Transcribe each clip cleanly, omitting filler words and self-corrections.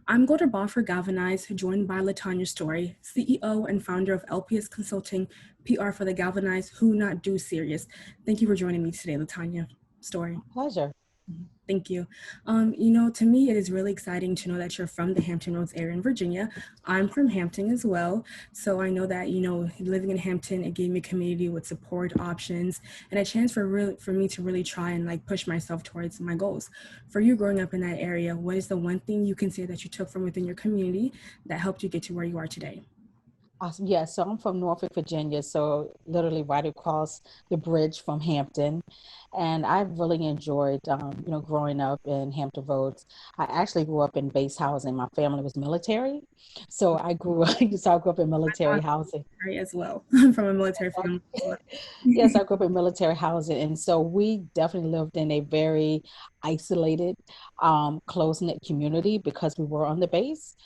I'm Golder Baah for GALvanize, joined by LaTonya Story, CEO and founder of LPS Consulting, PR for the GALvanize Who Not Do series. Thank you for joining me today, LaTonya Story. Pleasure. Thank you. To me, it is really exciting to know that you're from the Hampton Roads area in Virginia. I'm from Hampton as well. So I know that, living in Hampton, it gave me a community with support options and a chance for me to really try and like push myself towards my goals. For you growing up in that area, what is the one thing you can say that you took from within your community that helped you get to where you are today? Awesome. Yeah, so I'm from Norfolk, Virginia, so literally right across the bridge from Hampton. And I've really enjoyed, growing up in Hampton Roads. I actually grew up in base housing. My family was military. So I grew up, so I grew up in military housing. Military as well. I'm from a military family as well. Yes, I grew up in military housing. And so we definitely lived in a very isolated, close-knit community because we were on the base.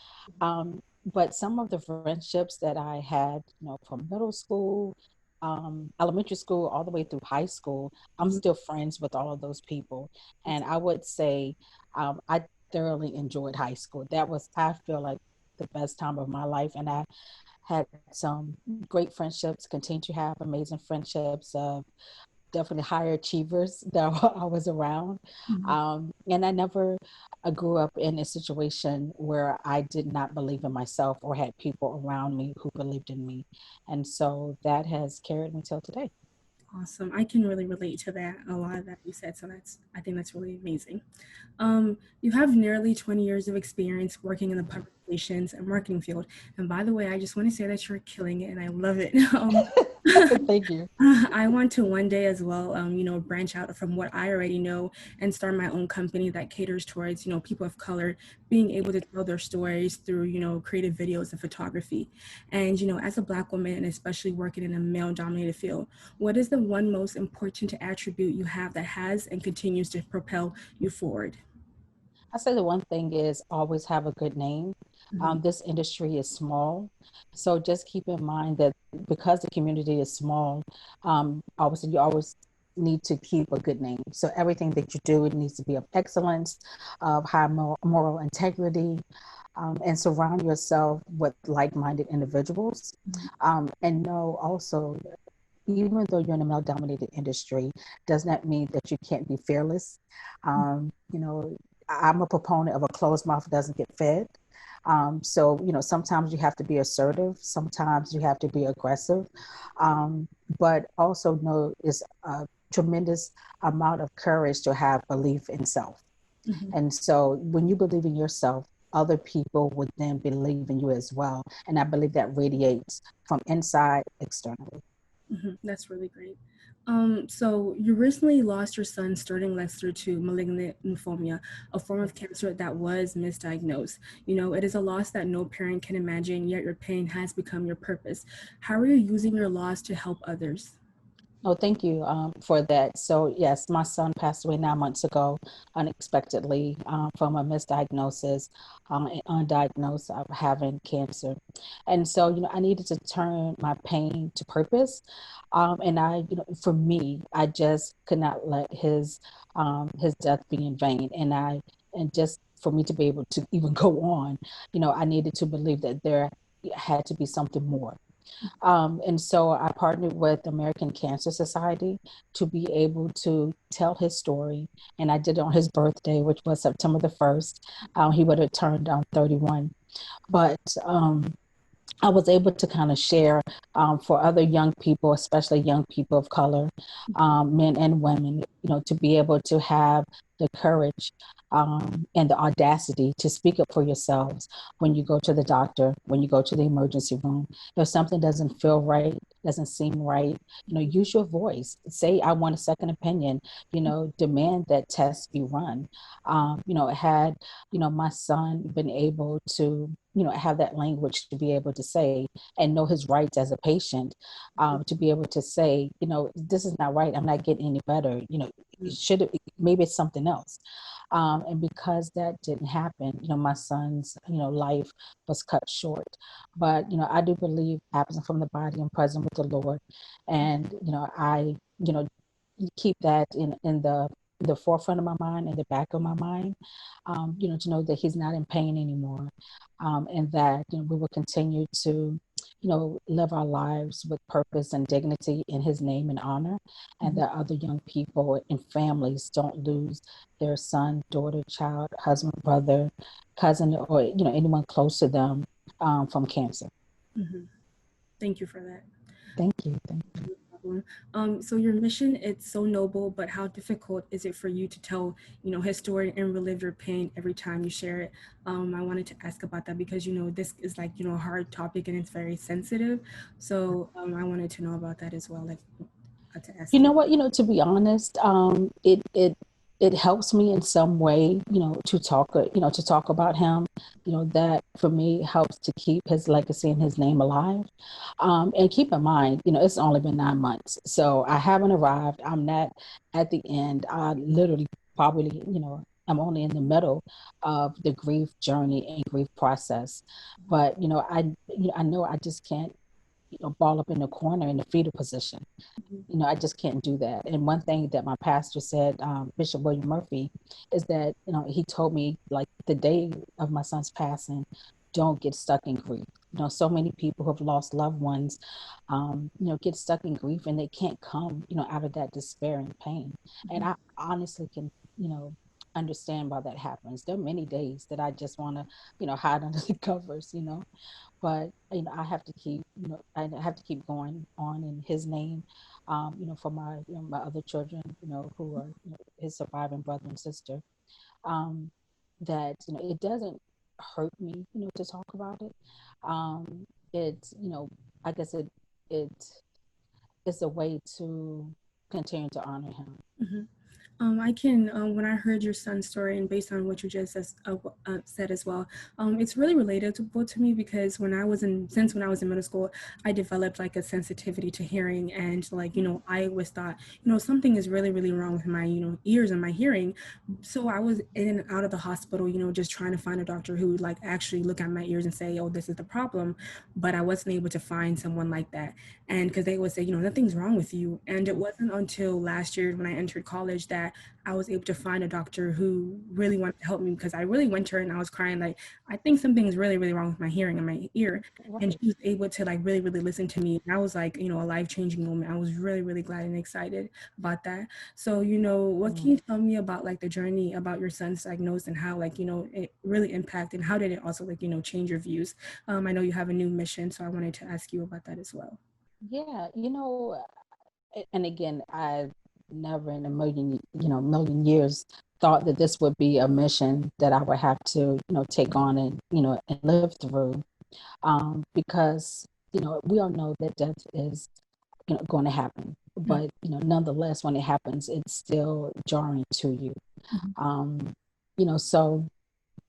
But some of the friendships that I had, from middle school, elementary school, all the way through high school, I'm still friends with all of those people. And I would say I thoroughly enjoyed high school. I feel like, the best time of my life. And I had some great friendships, continue to have amazing friendships of definitely higher achievers that I was around. And I never grew up in a situation where I did not believe in myself or had people around me who believed in me. And so that has carried me till today. Awesome. I can really relate to that, a lot of that you said. So I think that's really amazing. You have nearly 20 years of experience working in the public relations and marketing field. And by the way, I just want to say that you're killing it and I love it. Thank you. I want to one day as well, branch out from what I already know and start my own company that caters towards, people of color being able to tell their stories through, creative videos and photography. And, as a Black woman, and especially working in a male dominated field, what is the one most important attribute you have that has and continues to propel you forward? I say the one thing is always have a good name. Mhm. This industry is small. So just keep in mind that because the community is small, obviously you always need to keep a good name. So everything that you do, it needs to be of excellence, of high moral integrity, and surround yourself with like-minded individuals. And know also, even though you're in a male-dominated industry, does not mean that you can't be fearless. I'm a proponent of a closed mouth doesn't get fed. So, sometimes you have to be assertive, sometimes you have to be aggressive, um, but also know it's a tremendous amount of courage to have belief in self. Mhm. And so when you believe in yourself, other people would then believe in you as well. And I believe that radiates from inside externally. That's really great. So you recently lost your son, Sterling Lester, to malignant lymphoma, a form of cancer that was misdiagnosed. It is a loss that no parent can imagine, yet your pain has become your purpose. How are you using your loss to help others? Oh, thank you for that. So, yes, my son passed away 9 months ago unexpectedly from a misdiagnosis and undiagnosed of having cancer. And so, I needed to turn my pain to purpose. And for me, I just could not let his death be in vain. And just for me to be able to even go on, I needed to believe that there had to be something more. And so I partnered with the American Cancer Society to be able to tell his story. And I did it on his birthday, which was September the 1st. He would have turned 31. But I was able to kind of share for other young people, especially young people of color, men and women, to be able to have the courage and the audacity to speak up for yourselves when you go to the doctor, when you go to the emergency room. If something doesn't feel right, doesn't seem right, use your voice. Say, I want a second opinion, demand that test be run. Had, my son been able to, have that language to be able to say and know his rights as a patient, to be able to say, this is not right. I'm not getting any better. Should it, maybe it's something else. And because that didn't happen, my son's, life was cut short. But, I do believe absent from the body and present with the Lord. And, I, keep that in the the forefront of my mind and the back of my mind, to know that he's not in pain anymore, and that, we will continue to, live our lives with purpose and dignity in his name and honor, and Mhm. that other young people and families don't lose their son, daughter, child, husband, brother, cousin, or, anyone close to them, from cancer. Mhm. Thank you for that. Thank you. Thank you. No problem. So your mission, it's so noble, but how difficult is it for you to tell, his story and relive your pain every time you share it? I wanted to ask about that because, this is like, a hard topic and it's very sensitive. So I wanted to know about that as well, like to You ask know you. what, to be honest, it helps me in some way, to talk about him. That for me helps to keep his legacy and his name alive. And keep in mind, it's only been 9 months, so I haven't arrived. I'm not at the end. I literally probably, I'm only in the middle of the grief journey and grief process. But I know I just can't, ball up in the corner in the fetal position. I just can't do that. And one thing that my pastor said, Bishop William Murphy, is that, he told me, like, the day of my son's passing, don't get stuck in grief. So many people who have lost loved ones, get stuck in grief, and they can't come, out of that despair and pain. And Mhm. I honestly can, understand why that happens. There are many days that I just want to, hide under the covers, but I have to keep, I have to keep going on in his name, for my, my other children, who are, his surviving brother and sister. um, that, it doesn't hurt me, to talk about it. It, I guess it it's a way to continue to honor him. Mhm. I can, when I heard your son's story and based on what you just said as well, it's really relatable to me because since when I was in middle school, I developed like a sensitivity to hearing and like, I always thought, something is really, really wrong with my, ears and my hearing. So I was in and out of the hospital, just trying to find a doctor who would like actually look at my ears and say, oh, this is the problem. But I wasn't able to find someone like that. And because they would say, nothing's wrong with you. And it wasn't until last year when I entered college that I was able to find a doctor who really wanted to help me because I really went to her and I was crying like, I think something's really, really wrong with my hearing and my ear. And Right. she was able to like really, really listen to me. And that was like, a life-changing moment. I was really, really glad and excited about that. So, what can Mm. you tell me about like the journey about your son's diagnosis and how like, it really impacted and how did it also like, change your views? I know you have a new mission, so I wanted to ask you about that as well. Yeah, and again, I never in a million years thought that this would be a mission that I would have to, take on and, and live through. Because, we all know that death is, going to happen. But, nonetheless, when it happens, it's still jarring to you. Mhm. Um, so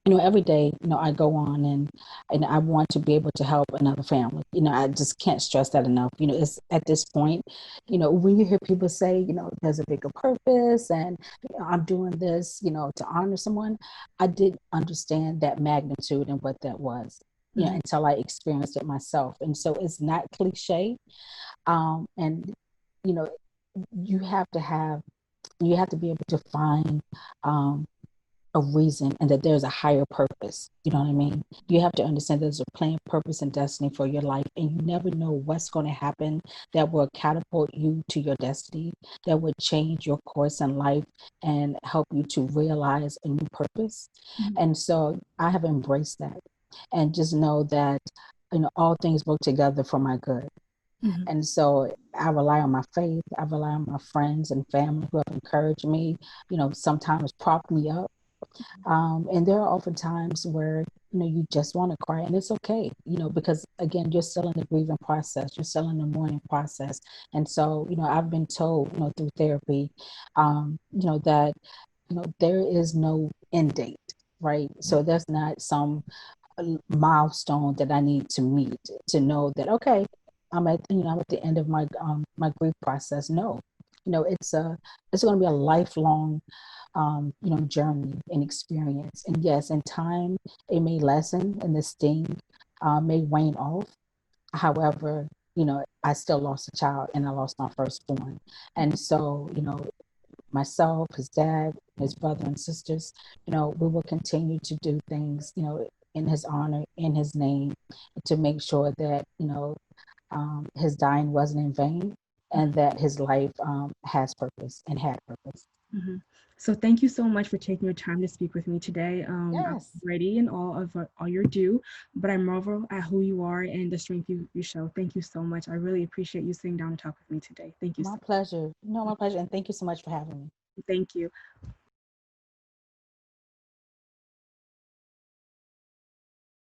every day, I go on and I want to be able to help another family. I just can't stress that enough. It's at this point, when you hear people say, there's a bigger purpose and I'm doing this, to honor someone, I didn't understand that magnitude and what that was, Mhm. until I experienced it myself. And so it's not cliche. And you know, you have to have you have to be able to find um a reason and that there's a higher purpose. You know what I mean? You have to understand there's a plan, purpose, and destiny for your life, and you never know what's going to happen that will catapult you to your destiny, that would change your course in life and help you to realize a new purpose. Mhm. And so I have embraced that and just know that all things work together for my good. Mhm. And so I rely on my faith. I rely on my friends and family who have encouraged me, sometimes prop me up. And there are often times where, you just want to cry and it's okay, because again, you're still in the grieving process, you're still in the mourning process. And so, I've been told, through therapy, that, there is no end date, right? So there's not some milestone that I need to meet to know that, okay, I'm at the end of my grief process. No, it's going to be a lifelong journey and experience. And yes, in time it may lessen and the sting may wane off. However, I still lost a child and I lost my firstborn. And so, myself, his dad, his brother and sisters, we will continue to do things, in his honor, in his name, to make sure that, his dying wasn't in vain and that his life has purpose and had purpose. Mhm. So thank you so much for taking your time to speak with me today. I'm Yes. ready in all of all your due, but I marvel at who you are and the strength you show. Thank you so much. I really appreciate you sitting down and talk with me today. Thank you My so pleasure. No, my pleasure. And thank you so much for having me. much. Thank you.